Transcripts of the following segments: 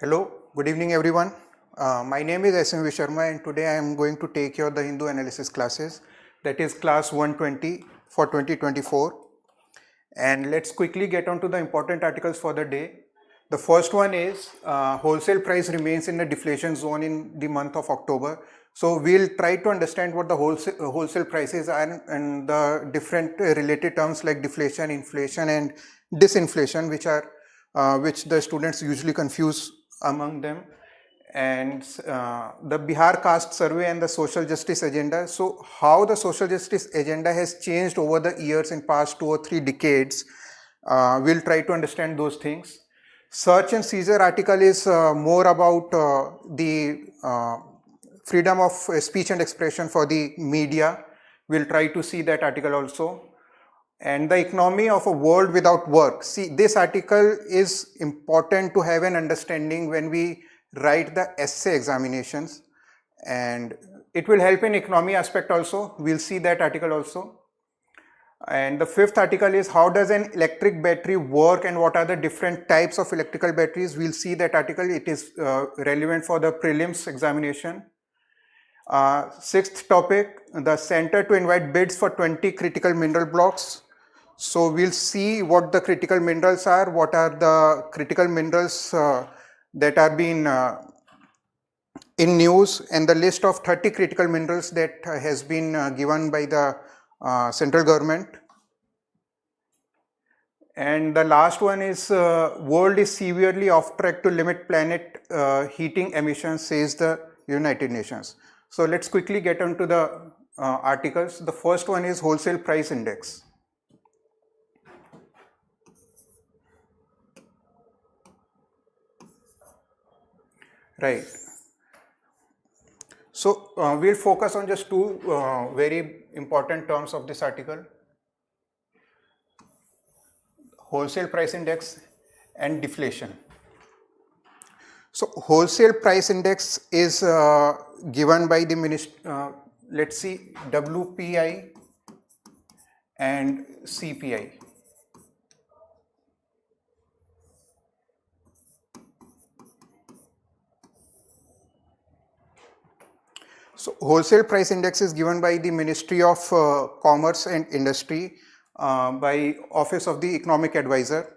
Hello, good evening everyone. My name is SMV Sharma and today I am going to take your the Hindu analysis classes, that is class 120 for 2024. And let's quickly get on to the important articles for the day. The first one is wholesale price remains in the deflation zone in the month of October. So we'll try to understand what the wholesale prices are and the different related terms like deflation, inflation and disinflation, which the students usually confuse among them, and the Bihar caste survey and the social justice agenda. So how the social justice agenda has changed over the years in past 2 or 3 decades, we'll try to understand those things. Search and seizure article is more about the freedom of speech and expression for the media. We'll try to see that article also. And the economy of a world without work. See, this article is important to have an understanding when we write the essay examinations, and it will help in economy aspect also. We'll see that article also. And the fifth article is how does an electric battery work and what are the different types of electrical batteries. We'll see that article. It is relevant for the prelims examination. Sixth topic, the center to invite bids for 20 critical mineral blocks. So we'll see what the critical minerals are, what are the critical minerals that are being in news, and the list of 30 critical minerals that has been given by the central government. And the last one is world is severely off track to limit planet heating emissions, says the United Nations. So let's quickly get onto the articles. The first one is wholesale price index. Right. So we'll focus on just two very important terms of this article: wholesale price index and deflation. So wholesale price index is given by the let's see, WPI and CPI. So wholesale price index is given by the Ministry of Commerce and Industry by Office of the Economic Advisor,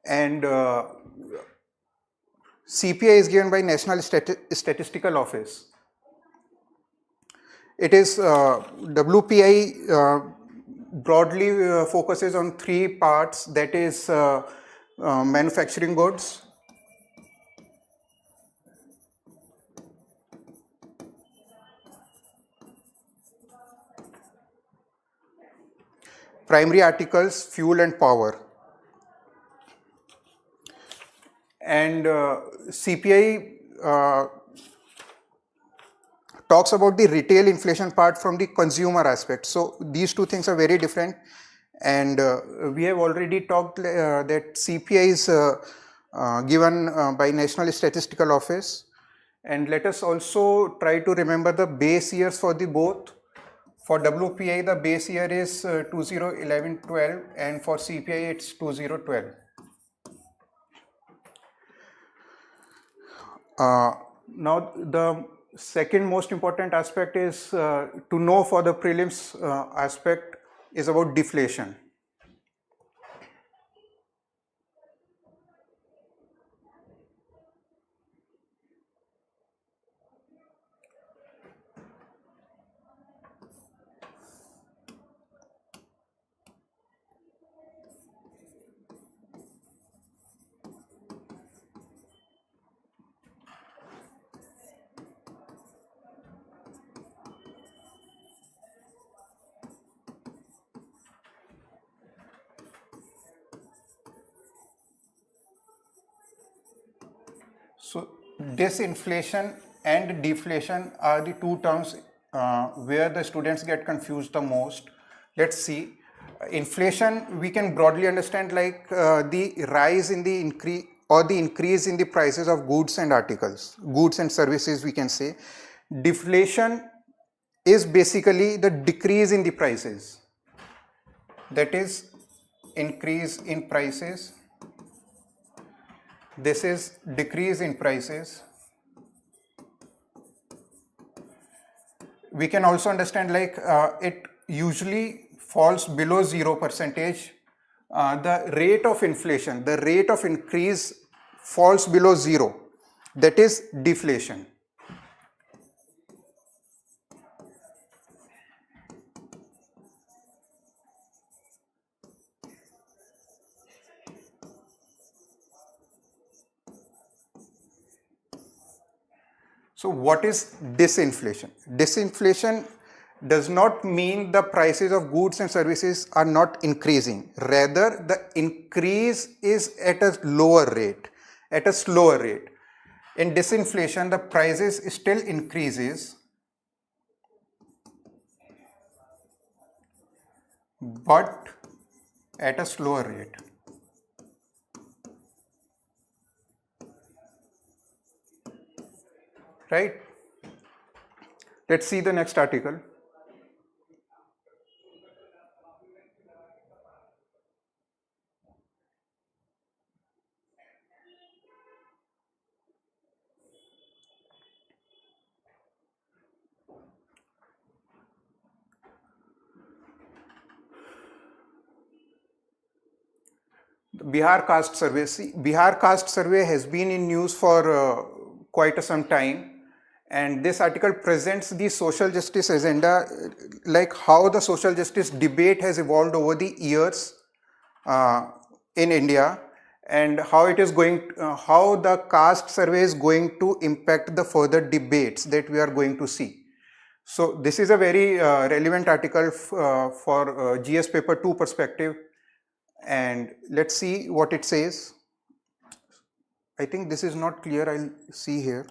and CPI is given by National Statistical Office. It is WPI broadly focuses on 3 parts, that is manufacturing goods, primary articles, fuel and power. And CPI talks about the retail inflation part from the consumer aspect. So these two things are very different, and we have already talked that CPI is given by National Statistical Office. And let us also try to remember the base years for the both. For WPI, the base year is 2011-12, and for CPI, it's 2012. Now, the second most important aspect is to know for the prelims aspect is about deflation. So disinflation and deflation are the two terms where the students get confused the most. Let's see. Inflation we can broadly understand like the rise in the increase or the increase in the prices of goods and articles, goods and services we can say. Deflation is basically the decrease in the prices, that is increase in prices This is decrease in prices. We can also understand like it usually falls below 0%. The rate of inflation, the rate of increase falls below 0. That is deflation. So what is disinflation? Disinflation does not mean the prices of goods and services are not increasing. Rather, the increase is at a lower rate, at a slower rate. In disinflation, the prices still increases, but at a slower rate. Right? Let's see the next article. Bihar caste survey. See, Bihar caste survey has been in news for quite some time, and this article presents the social justice agenda, like how the social justice debate has evolved over the years in India, and how it is going, how the caste survey is going to impact the further debates that we are going to see. So this is a very relevant article for GS paper 2 perspective. And let's see what it says. I think this is not clear. I'll see here.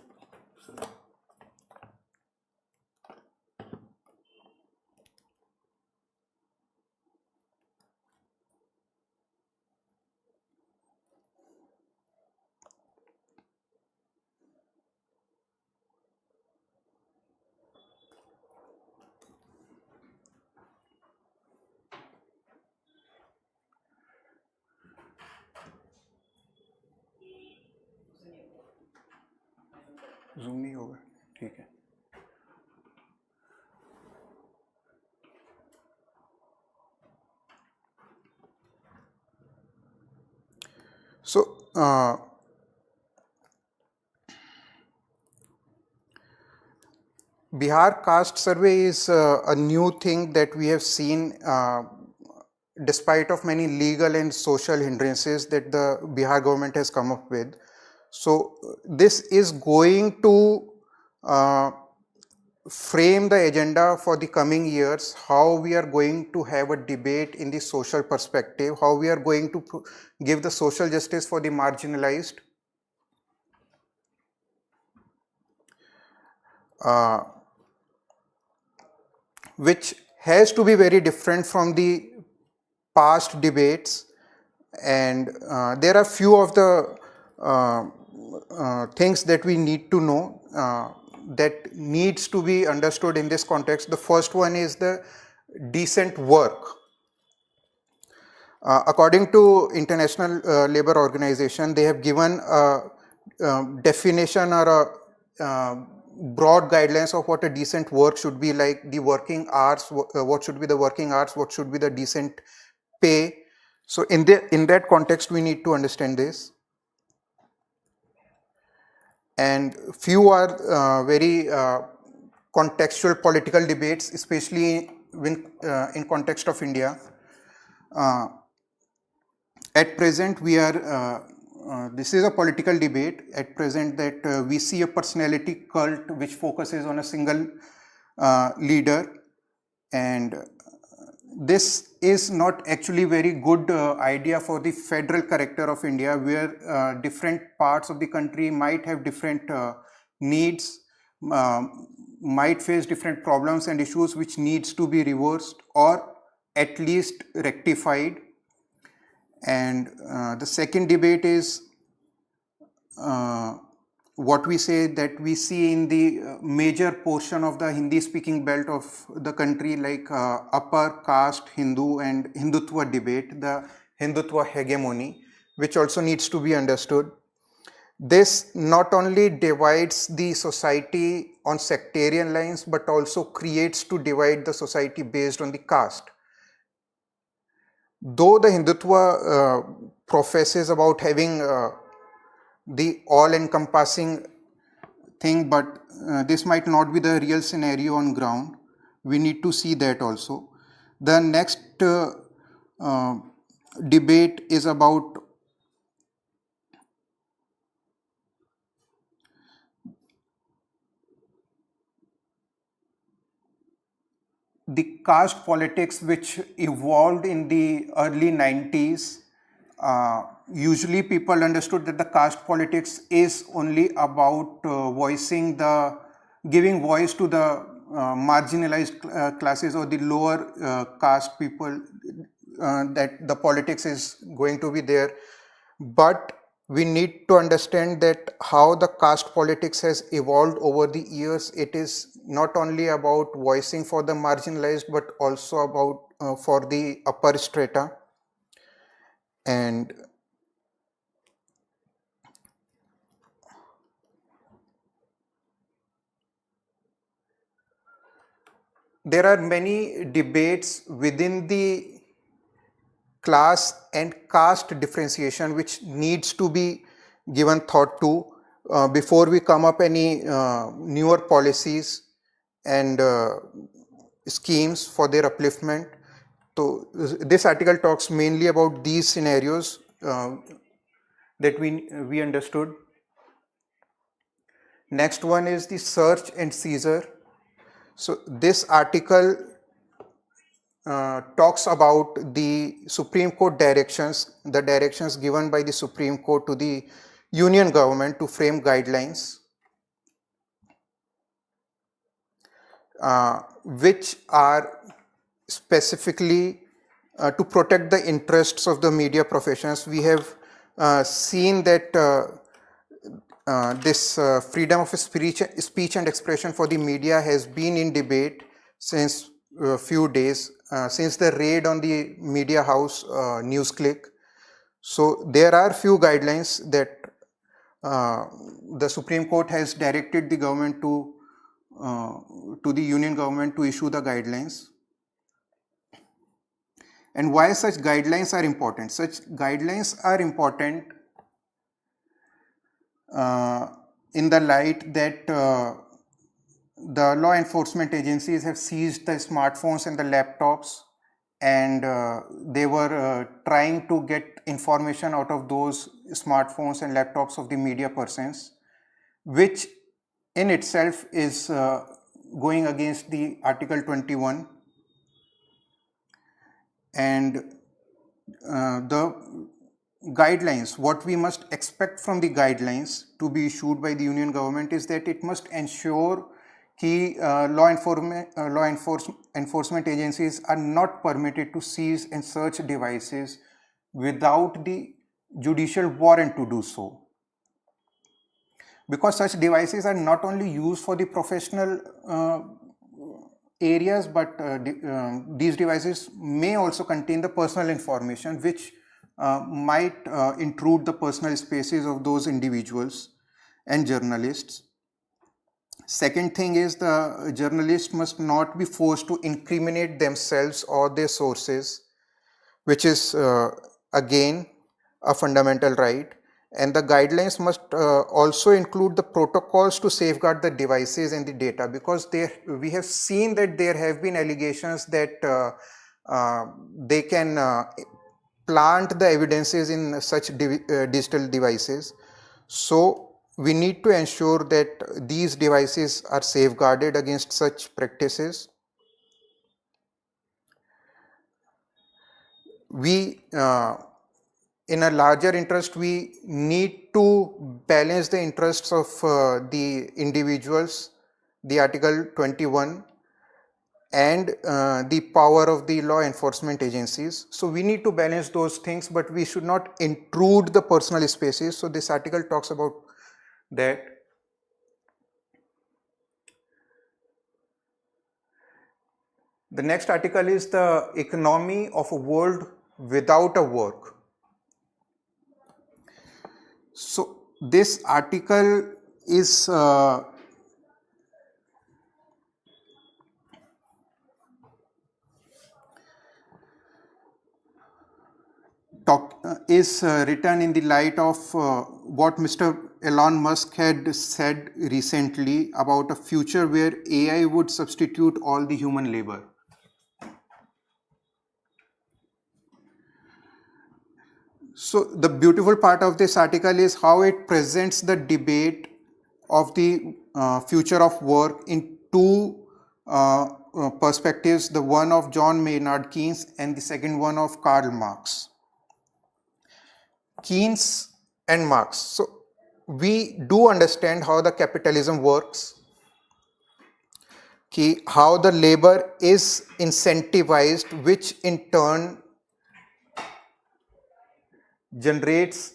Zoom नहीं होगा, ठीक है. So Bihar caste survey is a new thing that we have seen despite of many legal and social hindrances that the Bihar government has come up with. So this is going to frame the agenda for the coming years, how we are going to have a debate in the social perspective, how we are going to give the social justice for the marginalized. Which has to be very different from the past debates, and there are few of the things that we need to know that needs to be understood in this context. The first one is the decent work. According to International Labour Organization, they have given a definition or a broad guidelines of what a decent work should be, like the working hours, what should be the working hours, what should be the decent pay. So in that context, we need to understand this. And few are very contextual political debates, especially when in context of India. At present, we are this is a political debate at present that we see a personality cult which focuses on a single leader, and this is not actually very good idea for the federal character of India, where different parts of the country might have different needs, might face different problems and issues which needs to be reversed or at least rectified. And the second debate is what we say that we see in the major portion of the Hindi speaking belt of the country, like upper caste Hindu and Hindutva debate, the Hindutva hegemony, which also needs to be understood. This not only divides the society on sectarian lines, but also creates to divide the society based on the caste. Though the Hindutva professes about having the all-encompassing thing, but this might not be the real scenario on ground. We need to see that also. The next debate is about the caste politics, which evolved in the early 90s. Usually people understood that the caste politics is only about giving voice to the marginalized classes or the lower caste people, that the politics is going to be there. But we need to understand that how the caste politics has evolved over the years. It is not only about voicing for the marginalized, but also about for the upper strata. And there are many debates within the class and caste differentiation which needs to be given thought to before we come up any newer policies and schemes for their upliftment. So this article talks mainly about these scenarios that we understood. Next one is the search and seizure. So this article talks about the Supreme Court directions, the directions given by the Supreme Court to the Union government to frame guidelines which are specifically to protect the interests of the media professions. We have seen that this freedom of speech and expression for the media has been in debate since a few days, since the raid on the media house NewsClick. So there are few guidelines that the Supreme Court has directed the government to the Union government to issue the guidelines. And why such guidelines are important? Such guidelines are important in the light that the law enforcement agencies have seized the smartphones and the laptops, and they were trying to get information out of those smartphones and laptops of the media persons, which in itself is going against the Article 21. And the guidelines, what we must expect from the guidelines to be issued by the Union government is that it must ensure that law enforcement agencies are not permitted to seize and search devices without the judicial warrant to do so. Because such devices are not only used for the professional areas, but these devices may also contain the personal information which might intrude the personal spaces of those individuals and journalists. Second thing is, the journalist must not be forced to incriminate themselves or their sources, which is again a fundamental right. And the guidelines must also include the protocols to safeguard the devices and the data, because we have seen that there have been allegations that they can plant the evidences in such digital devices. So we need to ensure that these devices are safeguarded against such practices. We in a larger interest, we need to balance the interests of the individuals, the Article 21, and the power of the law enforcement agencies. So we need to balance those things, but we should not intrude the personal spaces. So this article talks about that. The next article is the economy of a world without a work. So this article is written in the light of what Mr. Elon Musk had said recently about a future where AI would substitute all the human labor. So the beautiful part of this article is how it presents the debate of the future of work in two perspectives, the one of John Maynard Keynes and the second one of Karl Marx. Keynes and Marx. So we do understand how the capitalism works, how the labor is incentivized, which in turn generates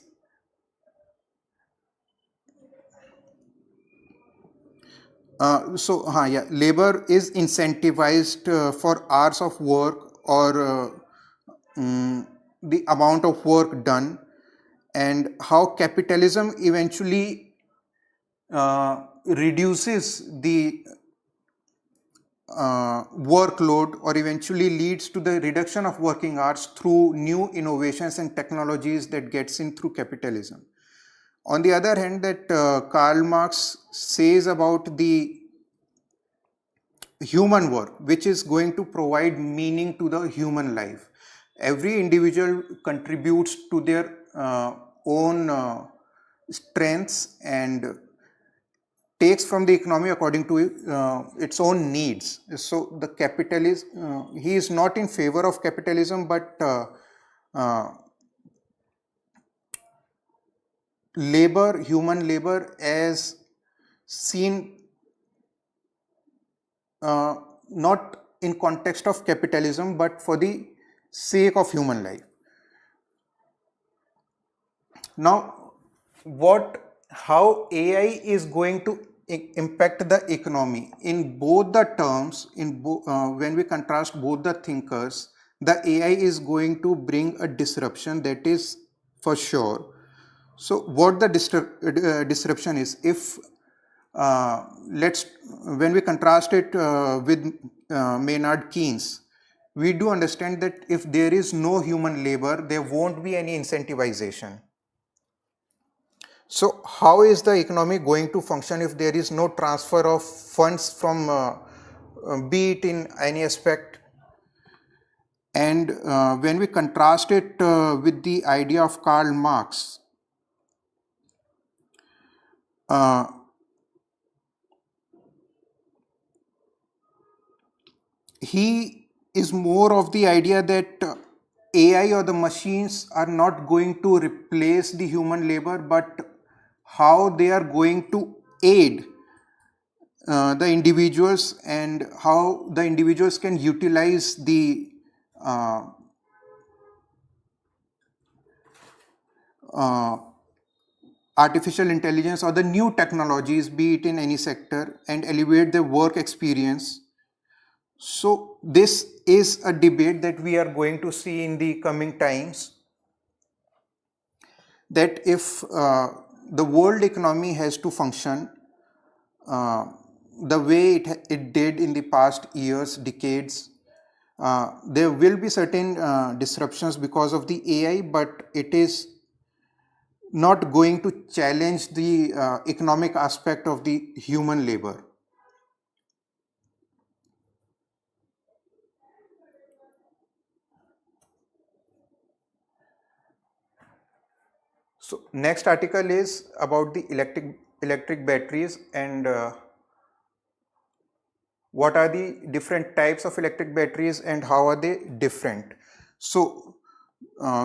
labor is incentivized for hours of work or the amount of work done, and how capitalism eventually reduces the workload or eventually leads to the reduction of working hours through new innovations and technologies that gets in through capitalism. On the other hand, that Karl Marx says about the human work, which is going to provide meaning to the human life. Every individual contributes to their own strengths and takes from the economy according to its own needs. So the capitalist, he is not in favor of capitalism, but labor, human labor, as seen not in context of capitalism, but for the sake of human life. Now, how AI is going to impact the economy in both the terms, when we contrast both the thinkers, the AI is going to bring a disruption, that is for sure. So what the disruption is, if when we contrast it with Maynard Keynes, we do understand that if there is no human labor, there won't be any incentivization. So how is the economy going to function if there is no transfer of funds from be it in any aspect? And when we contrast it with the idea of Karl Marx, he is more of the idea that AI or the machines are not going to replace the human labor, but how they are going to aid the individuals and how the individuals can utilize the artificial intelligence or the new technologies, be it in any sector, and elevate their work experience. So this is a debate that we are going to see in the coming times, that if the world economy has to function the way it did in the past years, decades, there will be certain disruptions because of the AI, but it is not going to challenge the economic aspect of the human labor. So next article is about the electric batteries and what are the different types of electric batteries and how are they different. So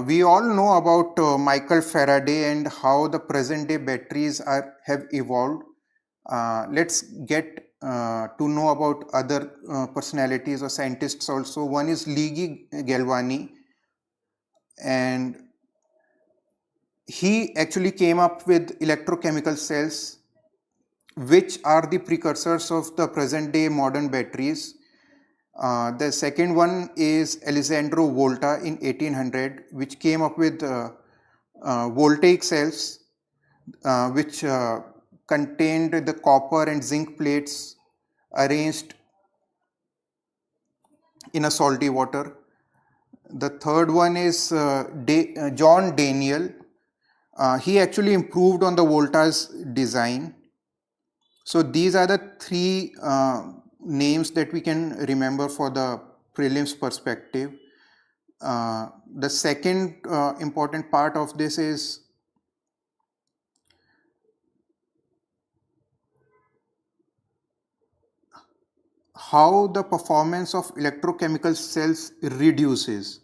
we all know about Michael Faraday and how the present day batteries have evolved. Let's get to know about other personalities or scientists also. One is Luigi Galvani, and he actually came up with electrochemical cells, which are the precursors of the present day modern batteries. The second one is Alessandro Volta in 1800, which came up with voltaic cells, which contained the copper and zinc plates arranged in a salty water. The third one is John Daniel. He actually improved on the voltage design. So these are the three names that we can remember for the prelims perspective. The second important part of this is how the performance of electrochemical cells reduces.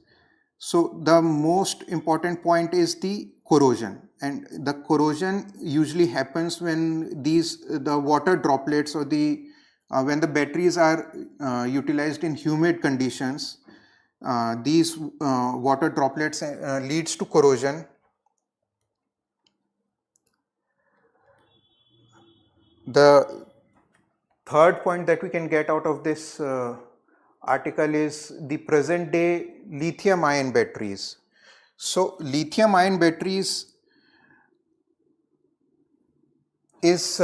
So the most important point is the corrosion, and the corrosion usually happens when the water droplets or when the batteries are utilized in humid conditions. These water droplets leads to corrosion. The third point that we can get out of this article is the present day lithium ion batteries. So lithium ion batteries is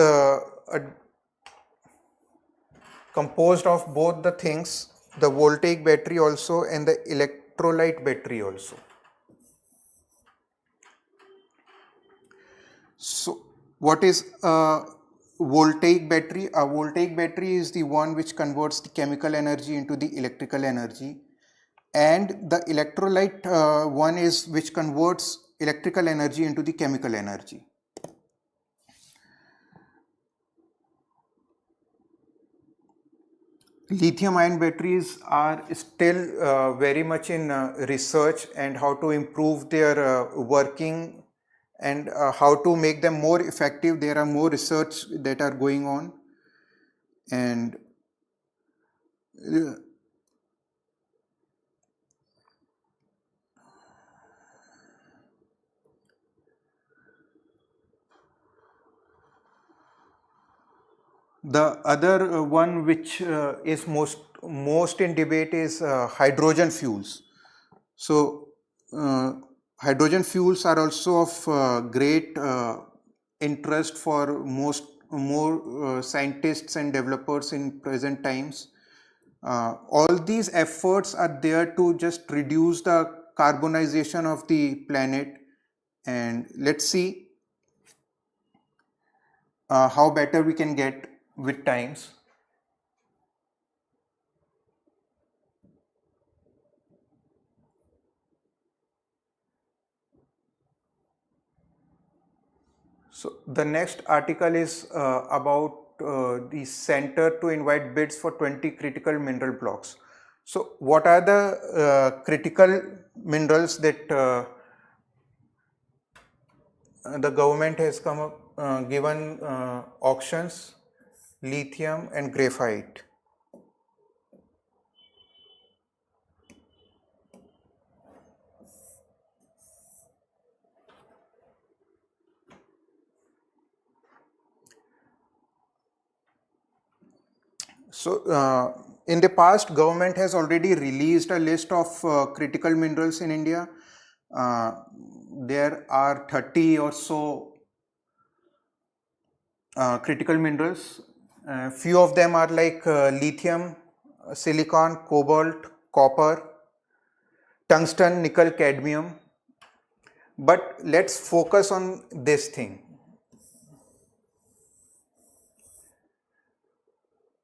composed of both the things, the voltaic battery also and the electrolyte battery also. So what is a voltaic battery? A voltaic battery is the one which converts the chemical energy into the electrical energy, and the electrolyte one is which converts electrical energy into the chemical energy. Lithium ion batteries are still very much in research, and how to improve their working and how to make them more effective. There are more research that are going on, and the other one which is most in debate is hydrogen fuels. So hydrogen fuels are also of great interest for more scientists and developers in present times. All these efforts are there to just reduce the carbonization of the planet, and let's see how better we can get with times. So the next article is about the center to invite bids for 20 critical mineral blocks. So what are the critical minerals that the government has come up given auctions? Lithium and graphite. So in the past, government has already released a list of critical minerals in India. There are 30 or so critical minerals. Few of them are like lithium, silicon, cobalt, copper, tungsten, nickel, cadmium. But let's focus on this thing.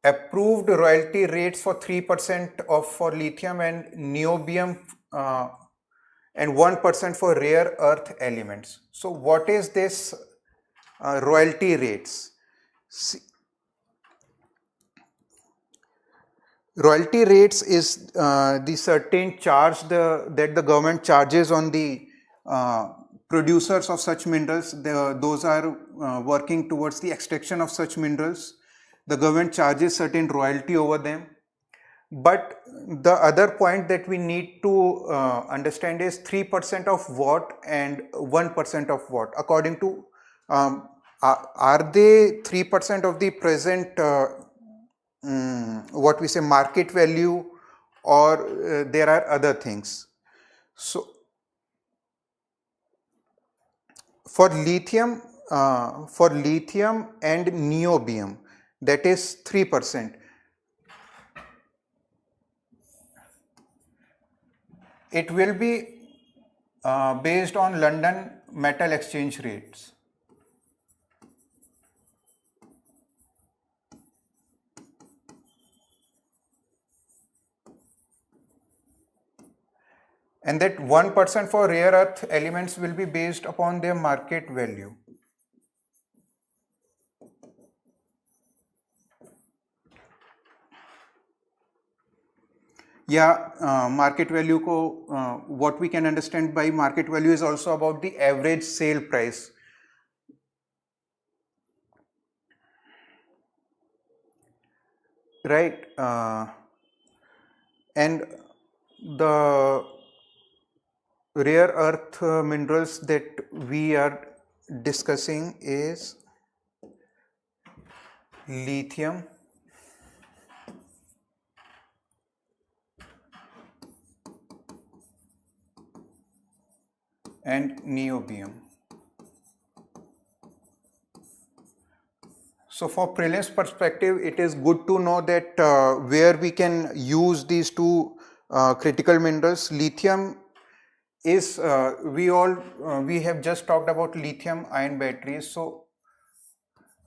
Approved royalty rates for 3% for lithium and niobium and 1% for rare earth elements. So what is this royalty rates? See, royalty rates is the certain charge that the government charges on the producers of such minerals. Those are working towards the extraction of such minerals. The government charges certain royalty over them. But the other point that we need to understand is 3% of what and 1% of what. According to, are they 3% of the present what we say market value, or there are other things? So for lithium, for lithium and niobium, that is 3%. It will be based on London metal exchange rates. And that 1% for rare earth elements will be based upon their market value. Yeah, market value ko, what we can understand by market value is also about the average sale price. Right, and the rare earth minerals that we are discussing is lithium, and niobium. So for prelims perspective, it is good to know that where we can use these two critical minerals. Lithium is, we have just talked about lithium ion batteries, so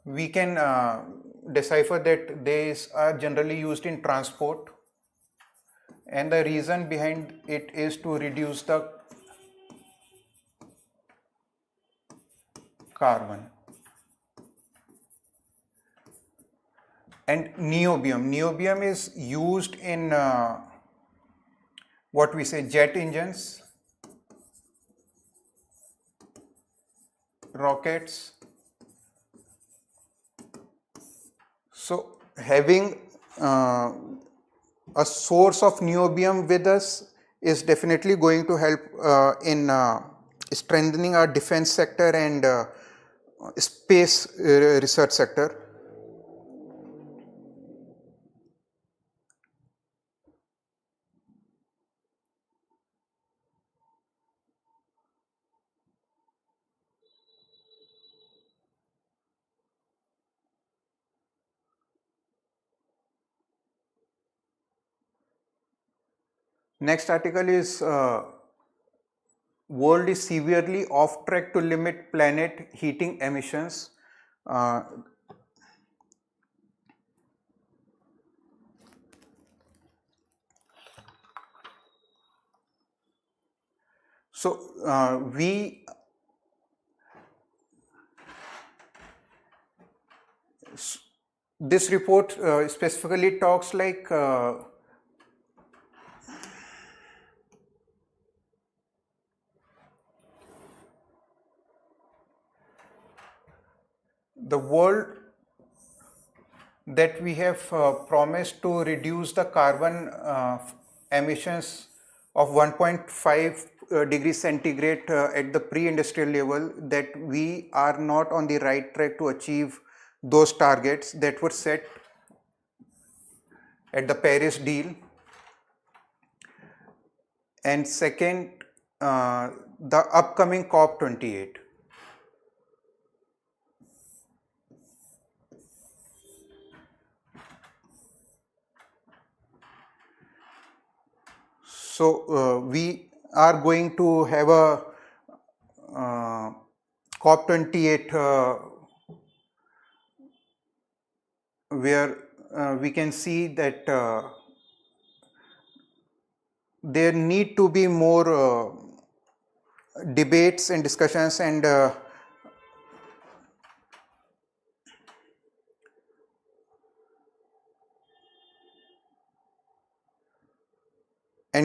we can decipher that these are generally used in transport, and the reason behind it is to reduce the carbon. And niobium is used in what we say jet engines, rockets. So having a source of niobium with us is definitely going to help in strengthening our defense sector and space research sector. Next article is world is severely off track to limit planet heating emissions. So this report specifically talks like the world that we have promised to reduce the carbon emissions of 1.5 degrees centigrade at the pre-industrial level, that we are not on the right track to achieve those targets that were set at the Paris deal. And second, the upcoming COP28. So we are going to have a COP28 where we can see that there need to be more debates and discussions, and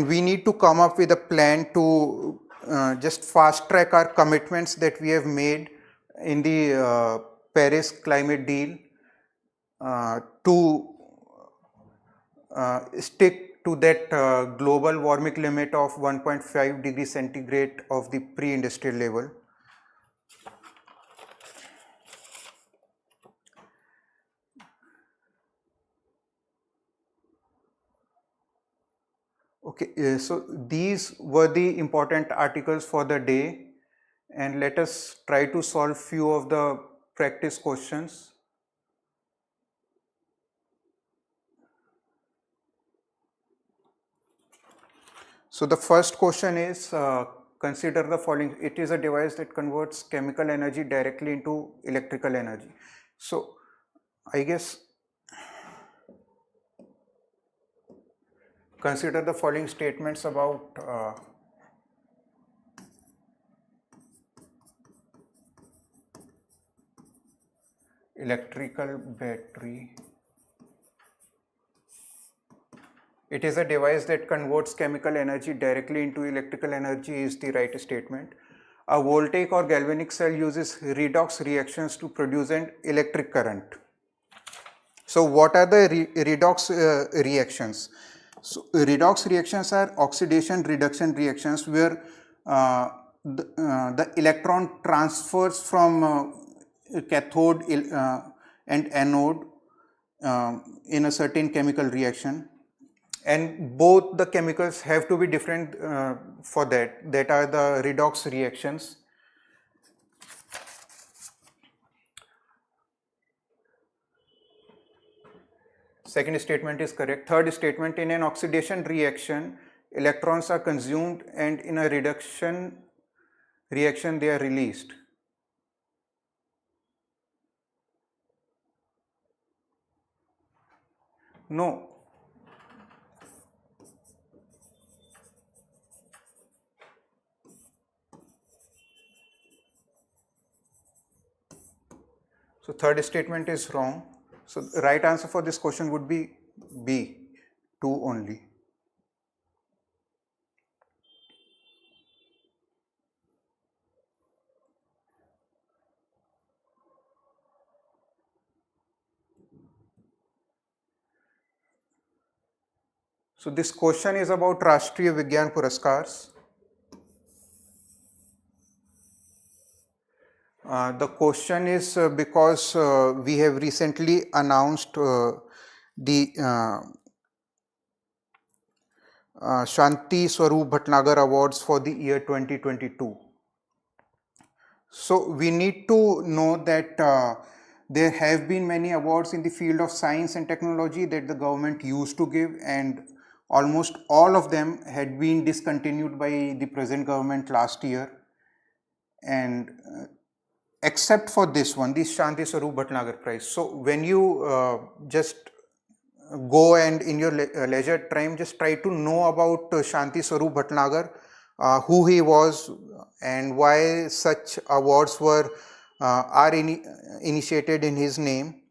we need to come up with a plan to just fast track our commitments that we have made in the Paris climate deal to stick to that global warming limit of 1.5 degrees centigrade of the pre-industrial level. Okay, so these were the important articles for the day, and let us try to solve few of the practice questions. So the first question is, consider the following. It is a device that converts chemical energy directly into electrical energy. So I guess consider the following statements about electrical battery. It is a device that converts chemical energy directly into electrical energy is the right statement. A voltaic or galvanic cell uses redox reactions to produce an electric current. So what are the redox reactions? So redox reactions are oxidation reduction reactions where the electron transfers from cathode and anode in a certain chemical reaction, and both the chemicals have to be different for that are the redox reactions. Second statement is correct. Third statement, in an oxidation reaction, electrons are consumed and in a reduction reaction they are released. No. So third statement is wrong. So the right answer for this question would be B, 2 only. So this question is about Rashtriya Vigyan Puraskars. The question is because we have recently announced the Shanti Swarup Bhatnagar Awards for the year 2022. So we need to know that there have been many awards in the field of science and technology that the government used to give, and almost all of them had been discontinued by the present government last year, and except for this one, the Shanti Swarup Bhatnagar Prize. So when you just go and in your leisure time just try to know about Shanti Swarup Bhatnagar, who he was and why such awards were initiated in his name.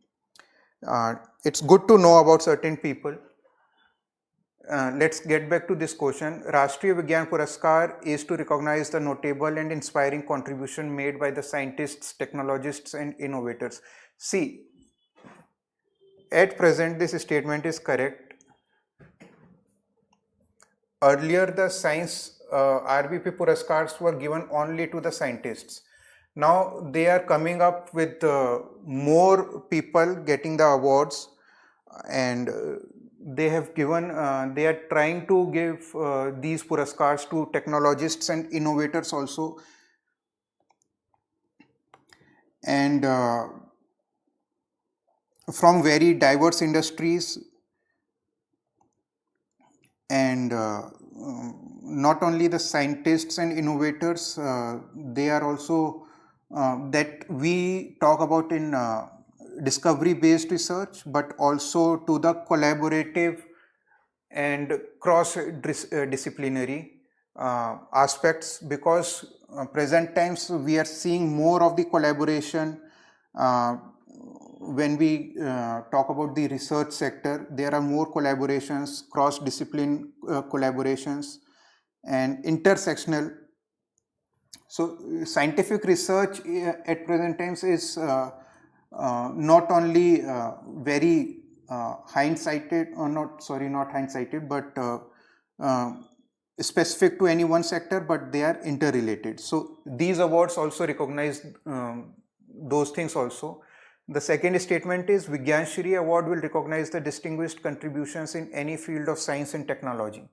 It's good to know about certain people. Let's get back to this question. Rashtriya Vigyan Puraskar is to recognize the notable and inspiring contribution made by the scientists, technologists and innovators. See, at present this statement is correct. Earlier the science RVP Puraskars were given only to the scientists. Now they are coming up with more people getting the awards, and they have given, they are trying to give these Puraskars to technologists and innovators also, and from very diverse industries, and not only the scientists and innovators, they are also that we talk about in discovery based research, but also to the collaborative and cross disciplinary aspects, because present times we are seeing more of the collaboration. When we talk about the research sector, there are more collaborations, cross discipline collaborations and intersectional. So scientific research at present times is not only very hindsighted, or not hindsighted, but specific to any one sector, but they are interrelated. So these awards also recognize those things also. The second statement is Vigyan Shri Award will recognize the distinguished contributions in any field of science and technology.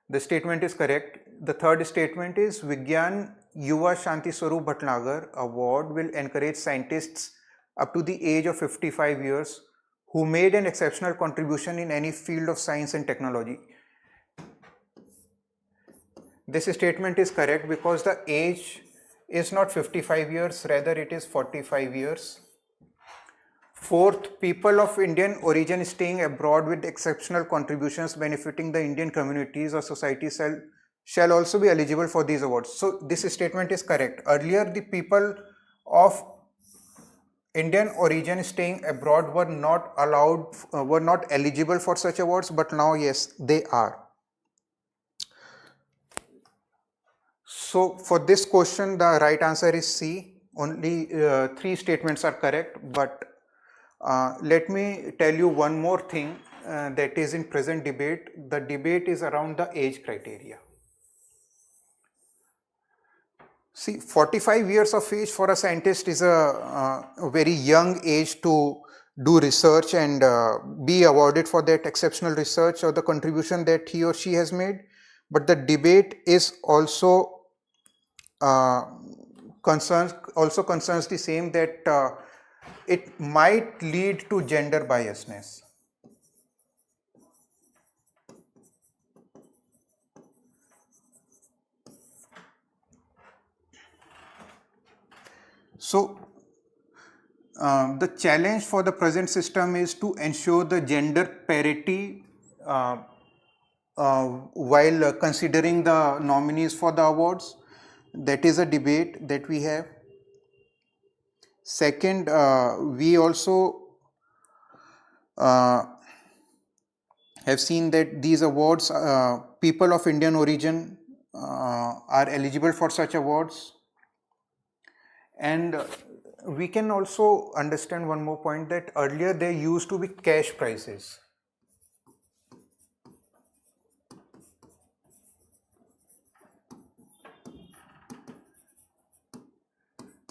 The statement is correct. The third statement is Vigyan Yuva Shanti Swarup Bhatnagar Award will encourage scientists up to the age of 55 years who made an exceptional contribution in any field of science and technology. This statement is correct because the age is not 55 years, rather it is 45 years. Fourth, people of Indian origin staying abroad with exceptional contributions benefiting the Indian communities or societies shall also be eligible for these awards. So this statement is correct. Earlier, the people of Indian origin staying abroad were not allowed, were not eligible for such awards, but now yes, they are. So for this question, the right answer is C. Only 3 statements are correct, but let me tell you one more thing that is in present debate. The debate is around the age criteria. See, 45 years of age for a scientist is a very young age to do research and be awarded for that exceptional research or the contribution that he or she has made. But the debate is also concerns the same, that it might lead to gender biasness. So the challenge for the present system is to ensure the gender parity while considering the nominees for the awards. That is a debate that we have. Second, we also have seen that these awards, people of Indian origin are eligible for such awards. And we can also understand one more point, that earlier there used to be cash prizes.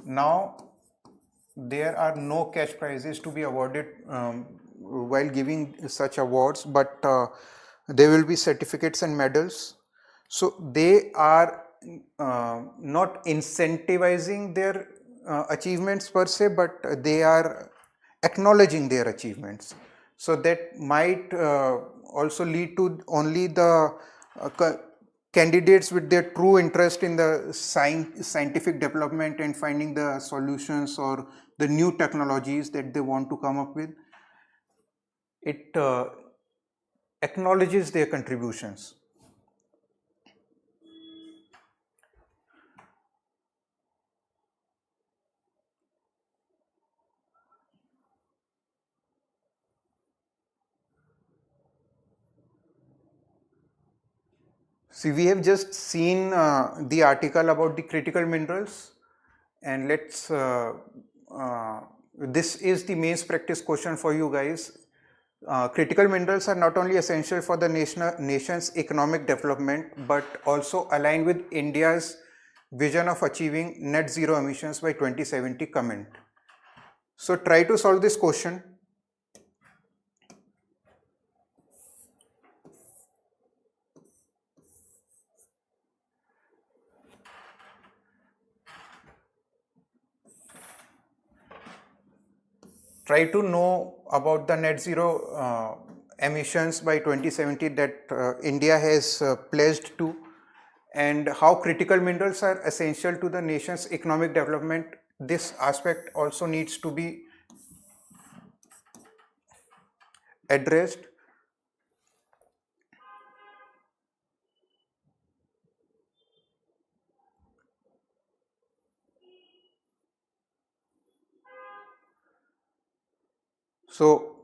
Now there are no cash prizes to be awarded while giving such awards, but there will be certificates and medals. So they are not incentivizing their achievements per se, but they are acknowledging their achievements. So that might also lead to only the candidates with their true interest in the scientific development and finding the solutions or the new technologies that they want to come up with. It acknowledges their contributions. See, we have just seen the article about the critical minerals, and let's this is the mains practice question for you guys. Critical minerals are not only essential for the nation's economic development, but also align with India's vision of achieving net zero emissions by 2070 comment. So try to solve this question. Try to know about the net zero emissions by 2070 that India has pledged to, and how critical minerals are essential to the nation's economic development. This aspect also needs to be addressed. So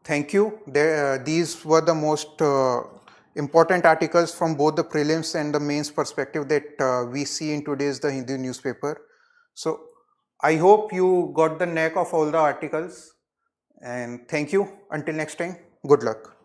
thank you. These were the most important articles from both the prelims and the mains perspective that we see in today's The Hindu newspaper. So I hope you got the knack of all the articles, and thank you. Until next time, good luck.